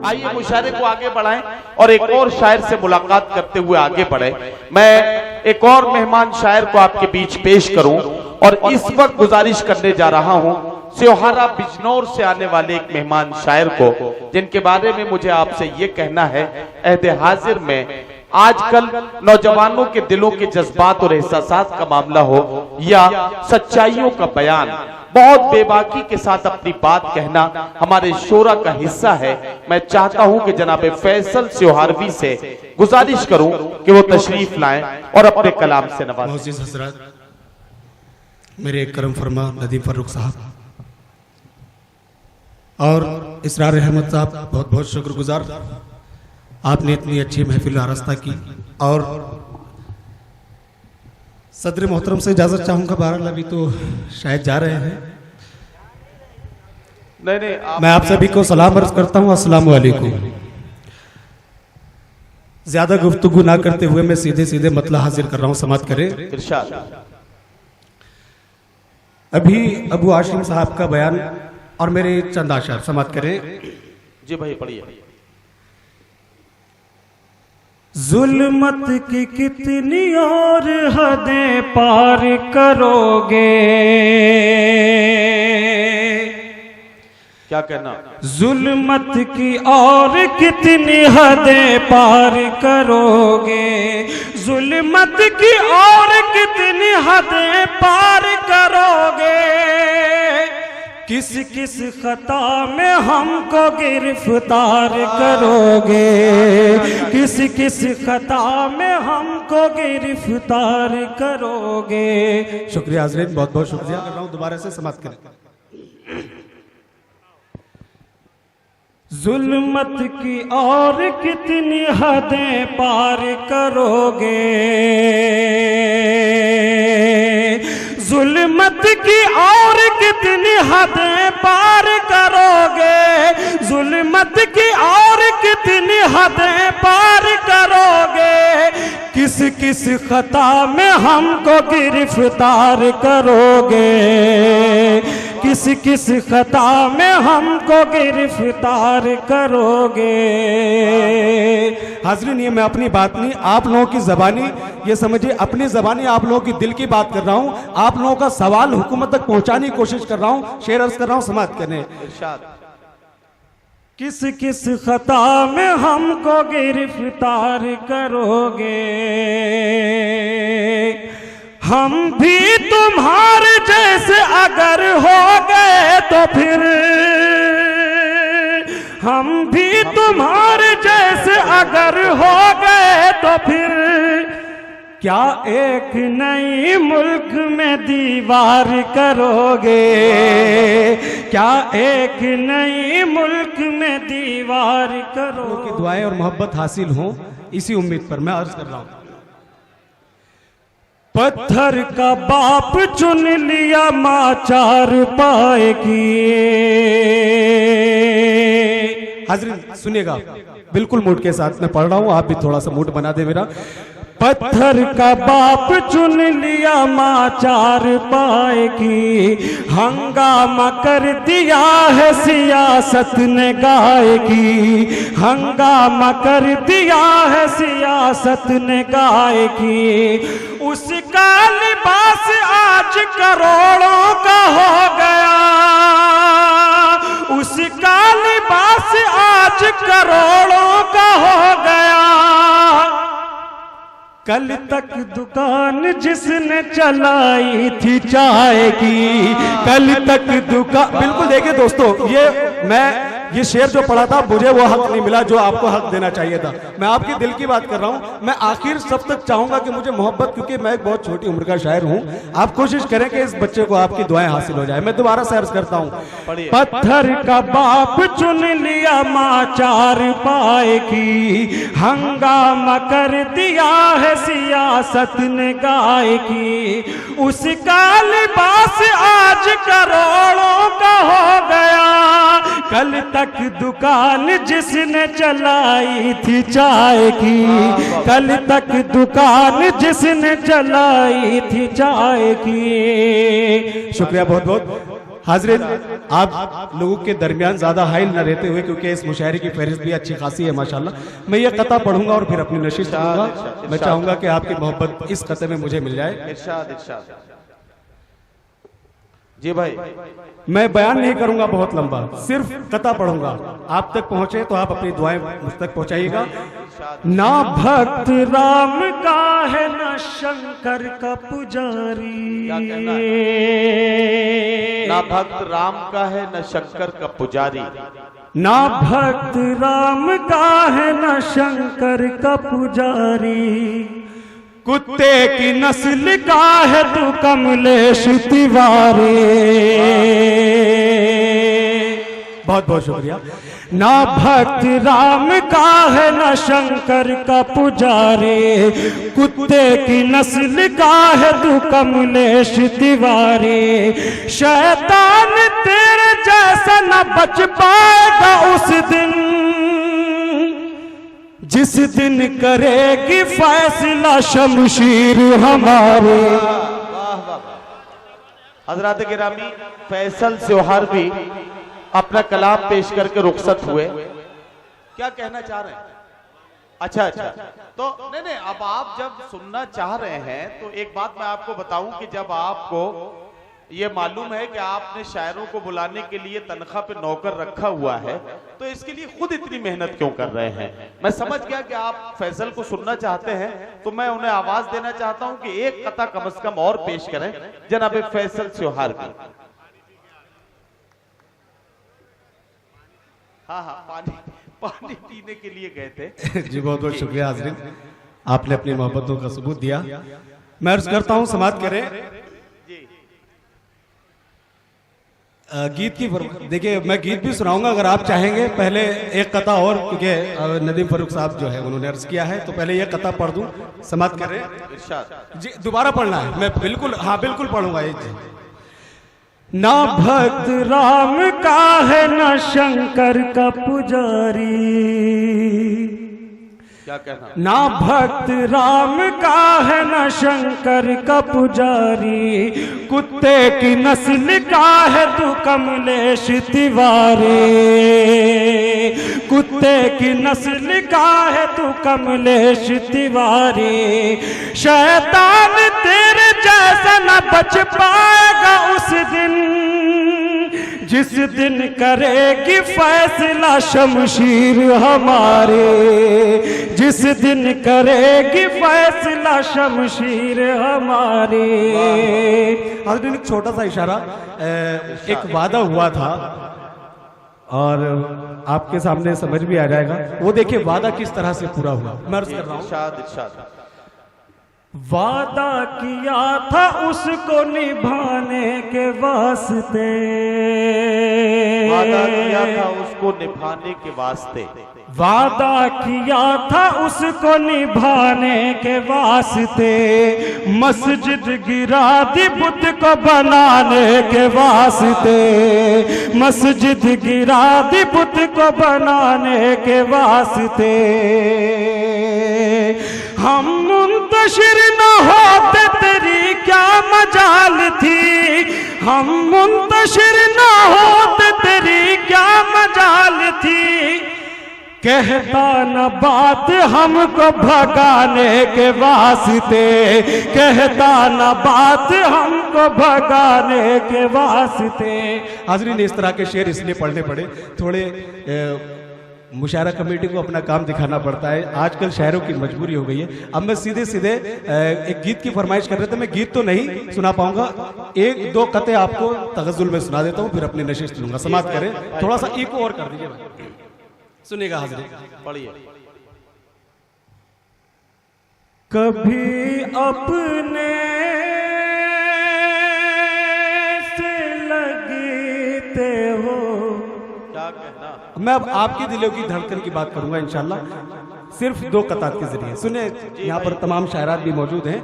आइए मुशायरे को आगे बढ़ाएं और एक और शायर से मुलाकात करते हुए आगे बढ़े। मैं एक और मेहमान शायर को आपके बीच पेश करूं और इस वक्त गुजारिश करने जा रहा हूं स्योहारा बिजनौर से आने वाले एक मेहमान शायर को, जिनके बारे में मुझे आपसे ये कहना है, अहदे हाजिर में आजकल नौजवानों के दिलों के जज्बात और एहसासात का मामला हो या सच्चाइयों का बयान, बहुत बेबाकी के साथ अपनी बात कहना हमारे शोरा का हिस्सा है। मैं चाहता हूं कि जनाब फैसल स्योहारवी से गुजारिश करूं कि वो तशरीफ लाएं और अपने कलाम से नवाजें। मेरे करम फरमा नदीम फर्रुख साहब और इसरार अहमद साहब, बहुत बहुत शुक्रगुजार, आपने इतनी अच्छी महफिल आरास्ता की। और सदर मोहतरम से इजाजत चाहूंगा, बहरहाल अभी तो शायद जा रहे हैं। नहीं, मैं आप सभी को सलाम अर्ज करता हूं, अस्सलाम वालेकुम। ज्यादा गुफ्तगू ना करते हुए मैं सीधे सीधे मतला हाजिर कर रहा हूं, समाप्त करें। अभी अबू आशिम साहब का बयान और मेरे चंद आशार समाप्त करें। जी भाई पढ़िए। जुल्मत की कितनी और हदें पार करोगे, क्या कहना? जुल्मत की और कितनी हदें पार करोगे, जुल्मत की और कितनी हदें पार करोगे, किस किस खता में हमको गिरफ्तार करोगे, किस किस खता में हमको गिरफ्तार करोगे। शुक्रिया हाज़रीन, बहुत बहुत शुक्रिया कर रहा हूं, दोबारा से समाप्त करें। जुल्मत की और कितनी हदें पार करोगे, जुल्मत की और कितनी हदें पार करोगे, जुल्मत की और कितनी हदें पार करोगे, किस किस खता में हमको गिरफ्तार करोगे, किस किस खता में हमको गिरफ्तार करोगे। हाज़रीन, ये मैं अपनी बात नहीं, आप लोगों की ज़बानी, ये समझिए अपनी ज़बानी आप लोगों की दिल की बात कर रहा हूँ, आप लोगों का सवाल हुकूमत तक पहुंचाने की कोशिश कर रहा हूँ, शेर अर्ज कर रहा हूँ, समाप्त करने। किस किस खता में हमको गिरफ्तार करोगे, हम भी तुम्हारे जैसे अगर हो गए तो फिर, हम भी तुम्हारे जैसे अगर हो गए तो फिर, क्या एक नई मुल्क में दीवार करोगे, क्या एक नई मुल्क में दीवार करोगे। की दुआएं और मोहब्बत हासिल हो, इसी उम्मीद पर मैं अर्ज कर रहा हूं। पत्थर का बाप चुन लिया माँ चार पाए की। हाज़रीन सुनिएगा, बिल्कुल मूड के साथ मैं पढ़ रहा हूं, आप भी थोड़ा सा मूड बना दे मेरा। पत्थर का बाप चुन लिया माँ चार पाए की, हंगामा कर दिया है सियासत ने गाय की, हंगामा कर दिया है सियासत ने गाय की, उसका लिबास आज करोड़ों का हो गया, उसका लिबास आज करोड़ों का हो गया। कल तक दुकान जिसने चलाई थी चाय की, कल तक दुकान, बिल्कुल देखिए दोस्तों, ये शेर जो पढ़ा था मुझे वो हक नहीं मिला जो आपको हक देना चाहिए था। मैं आपके दिल की बात कर रहा हूं, मैं आखिर सब तक चाहूंगा कि मुझे मोहब्बत, क्योंकि मैं एक बहुत छोटी उम्र का शायर हूं, आप कोशिश करें कि इस बच्चे को आपकी दुआएं हासिल हो जाए। मैं दोबारा से अर्ज करता हूं। पत्थर का बाप चुन लिया माँ चार पाए की, हंगामा कर दिया है सियासत ने गाय की, उसका लिबास आज करोड़ों का हो गया। कल तक दुकान जिसने चलाई थी चाय की, कल तक दुकान जिसने चलाई थी चाय की। शुक्रिया बहुत बहुत। हाजरीन, आप लोगों के दरमियान ज्यादा हाइल न रहते हुए, क्योंकि इस मुशायरे की फहरिस्त भी अच्छी खासी है माशाल्लाह, मैं ये कता पढ़ूंगा और फिर अपनी नशीद करूंगा। मैं चाहूंगा कि आपकी मोहब्बत इस कते में मुझे मिल जाए। इरशाद इरशाद। जी भाई, मैं बयान नहीं करूंगा बहुत लंबा, सिर्फ कता पढ़ूंगा। आप तक पहुंचे तो आप अपनी दुआएं मुझ तक पहुंचाइएगा। ना भक्त राम का है ना शंकर का पुजारी, क्या कहना है? ना भक्त राम का है न शंकर का पुजारी, ना भक्त राम का है ना शंकर का पुजारी, कुत्ते की नस्ल का है तू कमलेश तिवारी। बहुत बहुत शुक्रिया। ना भक्त राम का है ना शंकर का पुजारी, कुत्ते की नस्ल का है तू कमलेश तिवारी। शैतान तेरे जैसा न बच पाएगा उस दिन, जिस दिन करेगी फैसला शमशीर हमारे। हजरात गिरामी, फैसल त्योहार भी अपना कलाम पेश करके रुखसत हुए। क्या कहना चाह रहे हैं? अच्छा अच्छा, तो नहीं, अब आप जब सुनना चाह रहे हैं तो एक बात मैं आपको बताऊं कि जब आपको ये मालूम है कि आपने शायरों को बुलाने के लिए तनख्वाह पे नौकर रखा हुआ है, तो इसके लिए खुद इतनी मेहनत क्यों कर रहे हैं? मैं समझ गया कि आप फैसल को सुनना चाहते हैं, तो मैं उन्हें आवाज देना चाहता हूं कि एक कता कम से कम और पेश करें जनाब फैसल त्योहार की। हाँ हाँ, पानी पीने के लिए गए थे। जी बहुत बहुत शुक्रिया हाजरीन, आपने अपनी मोहब्बतों का सबूत दिया। मैं अर्ज करता हूँ, समाप्त करें। गीत की देखिए, मैं गीत भी सुनाऊंगा अगर आप चाहेंगे। पहले एक कथा और, क्योंकि नदीम फारूक साहब जो है उन्होंने अर्ज किया है, तो पहले ये कथा पढ़ दूं, समाप्त करें। जी दोबारा पढ़ना है? मैं बिल्कुल, हाँ बिल्कुल पढ़ूंगा ये जी। ना भक्त राम का है ना शंकर का पुजारी, क्या कहना? ना भक्त राम का है ना शंकर का पुजारी, कुत्ते की नस्ल का है तू कमलेश तिवारी, कुत्ते की नस्ल का है तू कमलेश तिवारी। शैतान तेरे जैसा न बच पाएगा उस दिन, जिस दिन करेगी फैसला शमशीर हमारे, जिस दिन करेगी फैसला शमशीर हमारे। हाज़रीन, एक छोटा सा इशारा, एक वादा हुआ था और आपके सामने समझ भी आ जाएगा। वो देखिए वादा किस तरह से पूरा हुआ। मैं अर्ज कर रहा हूँ, इरशाद इरशाद। वादा किया था उसको निभाने के वास्ते, वादा किया था उसको निभाने के वास्ते, वादा किया था उसको निभाने के वास्ते। मस्जिद गिरा दी बुत को बनाने के वास्ते, मस्जिद गिरा दी बुत को बनाने के वास्ते। हम मुंतशिर न होते तेरी क्या मजाल थी, हम मुंतशिर न होते तेरी क्या मजाल थी। कहता न बात हमको भगाने के वास्ते, कहता न बात हमको भगाने के वास्ते। हाज़रीन, इस तरह के शेर इसलिए पढ़ने पड़े, थोड़े मुशायरा कमेटी को अपना काम दिखाना पड़ता है। आजकल शायरों की मजबूरी हो गई है। अब मैं सीधे सीधे एक गीत की फरमाइश कर रहे थे, मैं गीत तो नहीं सुना पाऊंगा, एक दो कते आपको तगज़ुल में सुना देता हूँ, फिर अपनी नशिस्त लूंगा। समाप्त करें, थोड़ा सा इको और कर दीजिए, सुनिएगा। हाज़रीन पढ़िए। कभी अपने से लगते हो, क्या कहना? मैं अब आपके दिलों की धड़कन की बात करूंगा इंशाल्लाह, सिर्फ दो कतार के जरिए। सुने, यहाँ पर तमाम शायरात भी मौजूद हैं।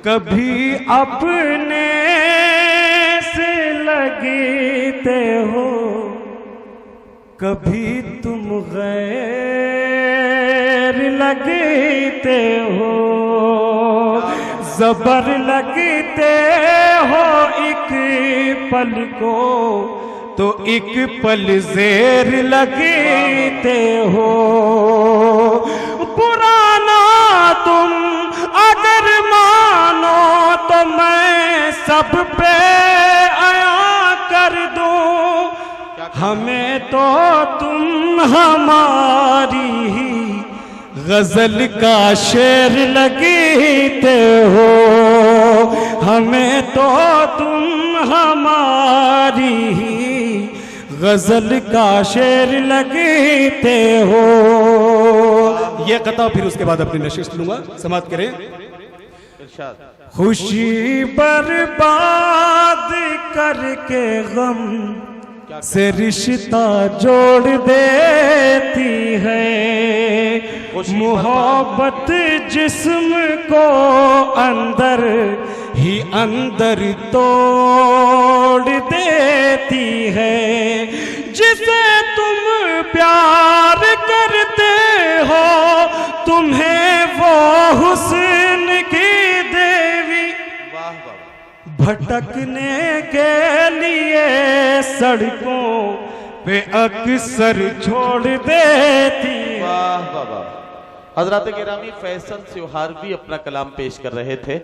कभी अपने से लगते हो, कभी तुम गैर लगते हो, जबर लगते हो, एक एक पल को तो एक पल ज़ेर लगते हो। पुराना तुम अगर मानो तो मैं सब पे आया कर दूं, हमें तो तुम हमारी ही गजल का शेर लगते हो। हमें तो तुम हमारी ही गजल का शेर लगते हो। ये कथा फिर उसके बाद अपनी नशिश लूंगा, समाप्त करें। खुशी बर्बाद करके गम से रिश्ता जोड़ देती है। मोहब्बत जिस्म को अंदर ही अंदर तोड़ देती है। जिसे तुम प्यार करते हो तुम्हें वो हुस्न की देवी भटकने के लिए सड़कों पे अक्सर छोड़ देती। वाह वाह वाह। हजरत गिरामी फैसल सिवहार भी अपना कलाम पेश कर रहे थे।